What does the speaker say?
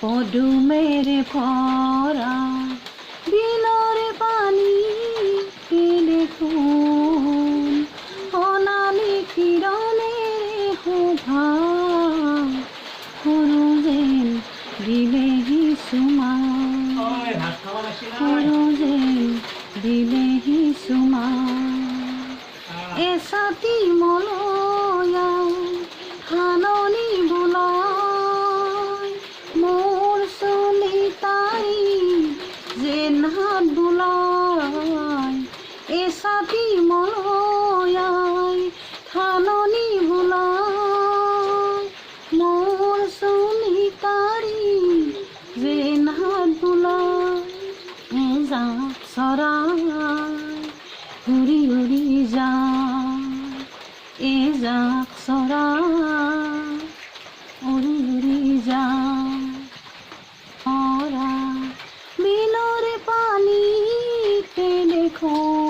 পদুমেৰে ভৰা বিলৰে পানী দেখোন সোণালী কিৰণেৰে শোভা সৰু যেন দিলেহি চুমা সৰু যেন দিলেহি চুমা এচাতি মলয়া ধাননি বোলাই মোৰ চলি তাই যেন হাত বোলাই এচাতি মলয়াই ধাননি বোলাই মোৰ চলি তাৰি যেন হাত বোলাই এজাক চৰাই উৰি উৰি যায় এজাক চৰাই উৰি উৰি যায় বিলৰে পানীতে দেখোন